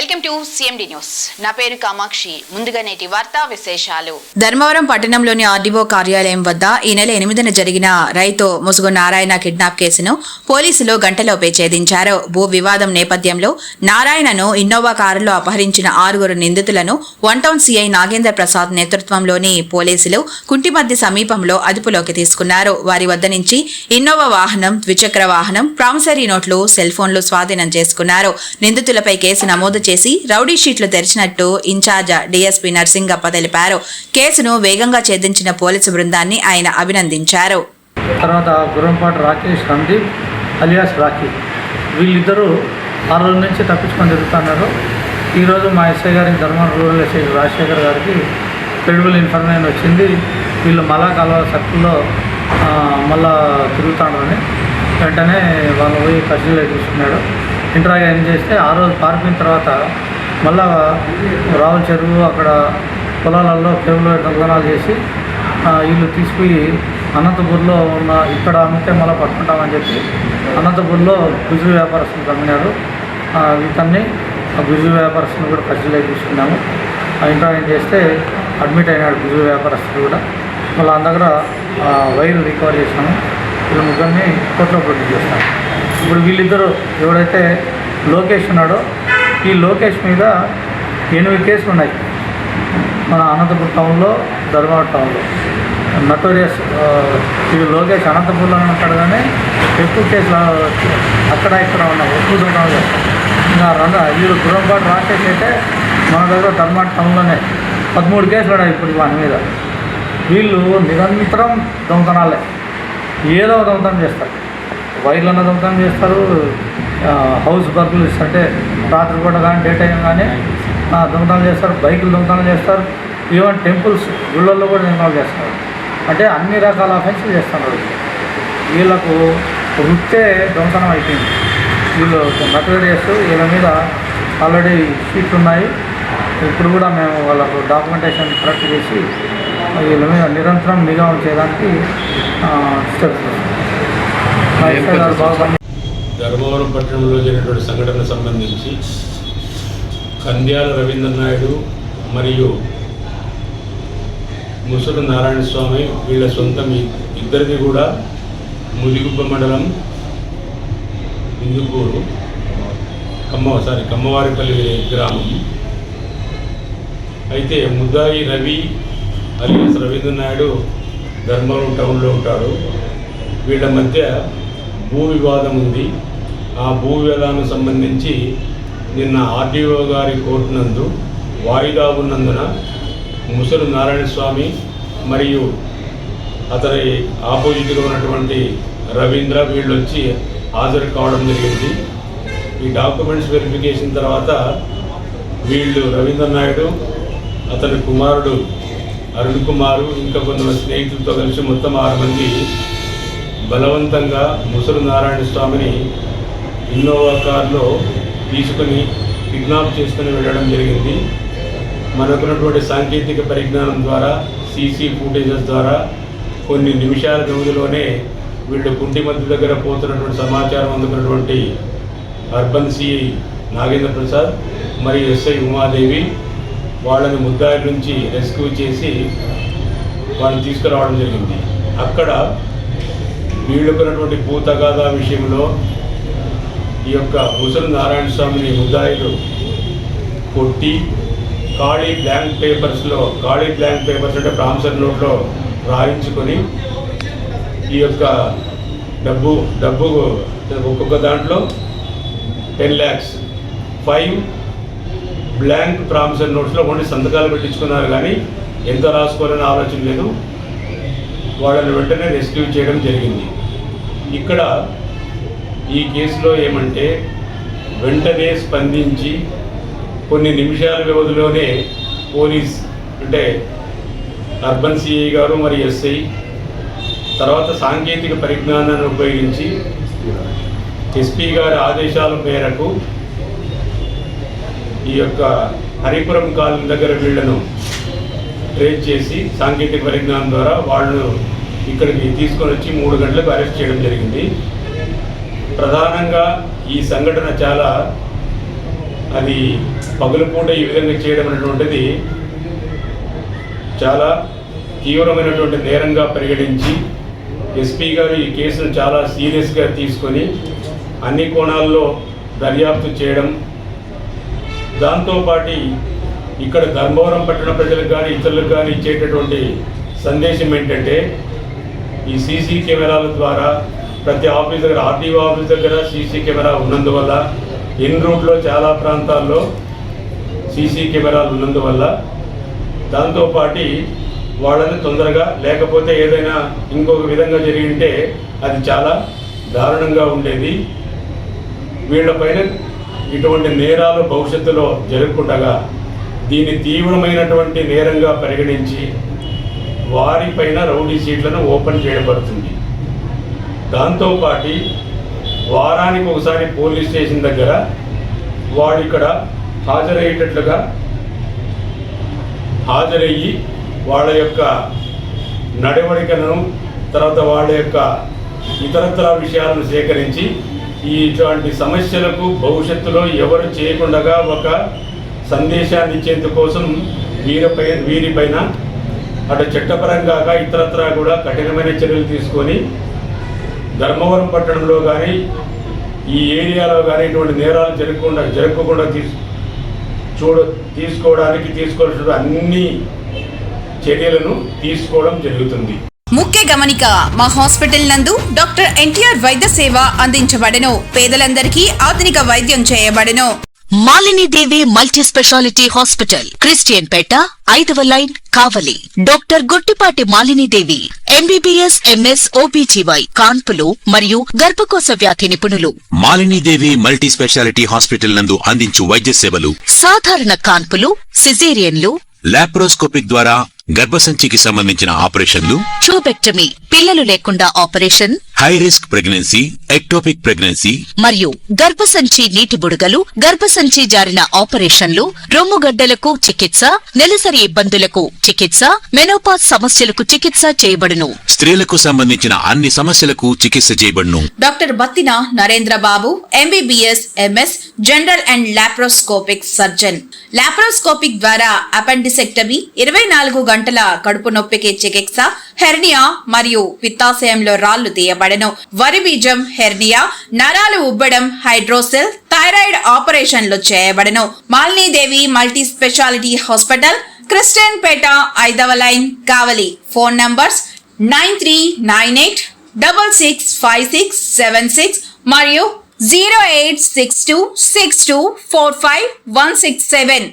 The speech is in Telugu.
Welcome to CMD news. నా పేరు కామాక్షి. ముందుగా నేటి వార్తా విశేషాలు. ధర్మవరం పట్టణంలోని ఆర్డీఓ కార్యాలయం వద్ద ఈ నెల 8న జరిగిన రైతు ముసుగు నారాయణ కిడ్నాప్ కేసును పోలీసులు గంటలోపే ఛేదించారు. భూ వివాదం నేపథ్యంలో నారాయణను ఇన్నోవా కారులో అపహరించిన 6 నిందితులను one town CI Nagendra Prasad నేతృత్వంలోని పోలీసులు కుంటిమద్ది సమీపంలో అదుపులోకి తీసుకున్నారు. వారి వద్ద నుంచి ఇన్నోవా వాహనం, ద్విచక్ర వాహనం, ప్రామిసరీ నోట్లు, సెల్ ఫోన్లు స్వాధీనం చేసుకున్నారు. నిందితులపై కేసు నమోదు చేసి రౌడీ షీట్లు తెరిచినట్టు ఇన్ఛార్జ్ డీఎస్పీ నర్సింగప్ప తెలిపారు. కేసును వేగంగా ఛేదించిన పోలీసు బృందాన్ని ఆయన అభినందించారు. తర్వాత గుర్రంపాటి రాకేష్, రందీప్ అలియాస్ రాకీ, వీళ్ళిద్దరూ 6 రోజుల నుంచి తప్పించుకొని తిరుగుతున్నారు. ఈరోజు మా ఎస్ఐ గారికి, ధర్మవరం రూరల్ ఎస్ఐ రాజశేఖర్ గారికి క్రెడిబుల్ ఇన్ఫర్మేషన్ వచ్చింది. వీళ్ళు మళ్ళా కాలువ సర్కిల్లో మళ్ళా తిరుగుతాడని వెంటనే వాళ్ళు పోయి కస్టడీలో తీసుకున్నాడు. ఇంటరాగేషన్ చేస్తే 6 రోజులు పారిపోయిన తర్వాత మళ్ళా రావుల చెరువు అక్కడ పొలాలలో కేబుల్ దొంగతనాలు చేసి వీళ్ళు తీసుకుపోయి అనంతపూర్లో ఉన్న ఇక్కడ అమ్మితే మళ్ళీ పట్టుకుంటామని చెప్పి అనంతపూర్లో గుజు వ్యాపారస్తులు అమ్మినారు. ఇతన్ని గుజు వ్యాపారస్తులు కూడా కస్టడీలో తీసుకున్నాము. ఇంటరాగేషన్ చేస్తే అడ్మిట్ అయినాడు గుజు వ్యాపారస్తులు కూడా. మళ్ళీ మన దగ్గర వైర్ రికవర్ చేసినాము. వీళ్ళ ముగ్గురిని కోర్టులో ప్రొడ్యూస్ చేస్తాము. ఇప్పుడు వీళ్ళిద్దరూ ఎవరైతే లోకేష్ ఉన్నాడో ఈ లోకేష్ మీద 8 కేసులు ఉన్నాయి. మన అనంతపురం టౌన్లో, ధర్మవరం టౌన్లో నటోరియస్. ఇది లోకేష్ అనంతపురంలో ఉంటాడు కానీ ఎక్కువ కేసులు అక్కడ ఇక్కడ ఉన్నాయి, ఎక్కువ దొంగతనాలు చేస్తారు. ఇంకా వీళ్ళు గుర్రంపాటి రాకేష్ అయితే మన దగ్గర ధర్మవరం టౌన్లోనే 13 కేసులు ఉన్నాయి ఇప్పుడు వాని మీద. వీళ్ళు నిరంతరం దొంగతనాలే, ఏదో దొంగతనం చేస్తారు. వైర్లన్న దొంగతనం చేస్తారు, హౌస్ బర్గులు అంటే రాత్రిపూట కానీ డే టైం కానీ దొంగతనం చేస్తారు, బైకులు దొంగతనం చేస్తారు, ఈవెన్ టెంపుల్స్ గుళ్ళల్లో కూడా దొంగతనాలు చేస్తారు. అంటే అన్ని రకాల అఫెన్స్లు చేస్తున్నారు. వీళ్ళకు వృత్తే దొంగతనం అయిపోయింది. వీళ్ళు నటోరియస్. వీళ్ళ మీద ఆల్రెడీ షీట్లు ఉన్నాయి. ఇప్పుడు కూడా మేము వాళ్ళకు డాక్యుమెంటేషన్ కరెక్ట్ చేసి వీళ్ళ మీద నిరంతరం నిఘా ఉంచేదానికి స్టెప్స్. ధర్మవరం పట్టణంలో జరిగినటువంటి సంఘటనకు సంబంధించి కంద్యాల రవీంద్ర నాయుడు మరియు ముసురు నారాయణ స్వామి వీళ్ళ సొంతం ఇద్దరిది కూడా ముదిగుబ్బ మండలం ఇందుకూరు కమ్మవారిపల్లి గ్రామం. అయితే ముద్దాయి రవి అలియాస్ రవీంద్ర నాయుడు ధర్మవరం టౌన్లో ఉంటాడు. వీళ్ళ మధ్య భూ వివాదం ఉంది. ఆ భూ వివాదానికి సంబంధించి నిన్న ఆర్డీఓ గారి కోర్టు నందు వాయిదా ఉన్నందున ముసలు నారాయణ స్వామి మరియు అతని ఆపోజిట్గా ఉన్నటువంటి రవీంద్ర వీళ్ళు వచ్చి హాజరు కావడం జరిగింది. ఈ డాక్యుమెంట్స్ వెరిఫికేషన్ తర్వాత వీళ్ళు రవీంద్ర నాయుడు, అతని కుమారుడు అరుణ్ కుమారు, ఇంకా కొంతమంది స్నేహితులతో కలిసి మొత్తం 6 మంది బలవంతంగా ముసలు నారాయణ స్వామిని ఇన్నోవా కారులో తీసుకుని కిడ్నాప్ చేసుకుని వెళ్ళడం జరిగింది. మనకున్నటువంటి సాంకేతిక పరిజ్ఞానం ద్వారా, సీసీ ఫుటేజెస్ ద్వారా కొన్ని నిమిషాల వ్యవధిలోనే వీళ్ళు కుంటిమద్ది దగ్గర పోతున్నటువంటి సమాచారం అందుకున్నటువంటి అర్బన్ సిఐ నాగేంద్ర ప్రసాద్ మరియు ఎస్ఐ ఉమాదేవి వాళ్ళని ముద్దాయి నుంచి రెస్క్యూ చేసి వాళ్ళని తీసుకురావడం జరిగింది. అక్కడ వీళ్ళకున్నటువంటి భూ తగాదా విషయంలో ఈ యొక్క ముసలి నారాయణ స్వామిని ముద్దాయిలు కొట్టి ఖాళీ బ్లాంక్ పేపర్స్ అంటే ప్రామిసరీ నోట్లో రాయించుకొని ఈ యొక్క డబ్బు ఒక్కొక్క దాంట్లో 10 lakhs 5 బ్లాంక్ ప్రామిసరీ నోట్స్లో ఓన్లీ సంతకాలు పెట్టించుకున్నారు కానీ ఎంత రాసుకోవాలని ఆలోచన లేదు. వాళ్ళని వెంటనే రెస్క్యూ చేయడం జరిగింది. ఇక్కడ ఈ కేసులో ఏమంటే వెంటనే స్పందించి కొన్ని నిమిషాల వ్యవధిలోనే పోలీస్ అంటే అర్బన్ సిఐ గారు మరియు ఎస్ఐ తర్వాత సాంకేతిక పరిజ్ఞానాన్ని ఉపయోగించి ఎస్పీ గారి ఆదేశాల మేరకు ఈ యొక్క హరిపురం కాలనీ దగ్గర వీళ్లను ట్రేస్ చేసి సాంకేతిక పరిజ్ఞానం ద్వారా వాళ్ళు ఇక్కడికి తీసుకొని వచ్చి 3 గంటలకు అరెస్ట్ చేయడం జరిగింది. ప్రధానంగా ఈ సంఘటన చాలా అది పగలుపూట ఈ విధంగా చేయడం అనేటువంటిది చాలా తీవ్రమైనటువంటి నేరంగా పరిగణించి ఎస్పీ గారు ఈ కేసును చాలా సీరియస్గా తీసుకొని అన్ని కోణాల్లో దర్యాప్తు చేయడం, దాంతోపాటు ఇక్కడ ధర్మవరం పట్టణ ప్రజలకు కానీ ఇతరులకు కానీ ఇచ్చేటటువంటి సందేశం ఏంటంటే ఈ సీసీ కెమెరాల ద్వారా ప్రతి ఆఫీస్ దగ్గర ఆర్టీఓ ఆఫీస్ దగ్గర సీసీ కెమెరా ఉన్నందువల్ల ఇన్ రూట్లో చాలా ప్రాంతాల్లో సీసీ కెమెరాలు ఉన్నందువల్ల దాంతోపాటు వాళ్ళని తొందరగా, లేకపోతే ఏదైనా ఇంకొక విధంగా జరిగింటే అది చాలా దారుణంగా ఉండేది. వీళ్ళపైన ఇటువంటి నేరాలు భవిష్యత్తులో జరగకుండా దీన్ని తీవ్రమైనటువంటి నేరంగా పరిగణించి వారిపైన రౌడీ షీట్లను ఓపెన్ చేయబడుతుంది. దాంతోపాటు వారానికి ఒకసారి పోలీస్ స్టేషన్ దగ్గర వాళ్ళు ఇక్కడ హాజరయ్యేటట్లుగా హాజరయ్యి వాళ్ళ యొక్క నడవడికను, తర్వాత వాళ్ళ యొక్క ఇతరత్ర విషయాలను సేకరించి ఇటువంటి సమస్యలకు భవిష్యత్తులో ఎవరు చేయకుండా ఒక సందేశాన్ని ఇచ్చేందుకోసం వీరిపైన అటు చట్టపరంగా ఇతరత్రా కూడా కఠినమైన చర్యలు తీసుకొని ధర్మవరం పట్టణంలో కానీ ఈ ఏరియాలో కానీ ఇటువంటి నేరాలు జరగకుండా తీసుకోవడానికి తీసుకోవాల్సిన అన్ని చర్యలను తీసుకోవడం జరుగుతుంది. ముఖ్య గమనిక, మా హాస్పిటల్ నందు డాక్టర్ ఎన్టీఆర్ వైద్య సేవ అందించబడెను. పేదలందరికీ ఆధునిక వైద్యం చేయబడెను. Malinidevi multi speciality hospital, Christian పేట, 5వ line, Kavali. Doctor Gottipati Malinidevi MBBS, MS, OBGY, కాన్పులు మరియు గర్భకోశ వ్యాధి నిపుణులు. మాలినీదేవి మల్టీ స్పెషాలిటీ హాస్పిటల్ నందు అందించు వైద్య సేవలు: సాధారణ కాన్పులు, సిజేరియన్లు, లాప్రోస్కోపిక్ ద్వారా గర్భసంచికి సంబంధించిన ఆపరేషన్లు, ట్యూబెక్టమీ, పిల్లలు లేకుండా operation, high risk pregnancy, ectopic pregnancy మరియు గర్భసంచి నీటి బుడగలు, గర్భసంచి జారిన ఆపరేషన్లు, రొమ్ముగడ్డలకు చికిత్స, నెలసరి ఇబ్బందులకు చికిత్స, మెనోపాజ్ సమస్యలకు చికిత్స చేయబడును. స్త్రీలకు సంబంధించిన అన్ని సమస్యలకు చికిత్స చేయబడును. Doctor Battina Narendra Babu MBBS, MS, general and laparoscopic surgeon. Laparoscopic ద్వారా అపెండిసెక్టమీ, 24 గంటల కడుపు నొప్పికి చికిత్స, హెర్నియా మరియు పిత్తాశయంలో రాళ్లు తీయబడెను. వరి బీజం, హెర్నియా, నరాలు ఉబ్బడం, హైడ్రోసెల్, థైరాయిడ్ ఆపరేషన్లు చేయబడెను. Malinidevi multi speciality hospital, Christian పేట, 5వ లైన్, కావలి. ఫోన్ నంబర్స్ 9398665676 మరియు 08626245167.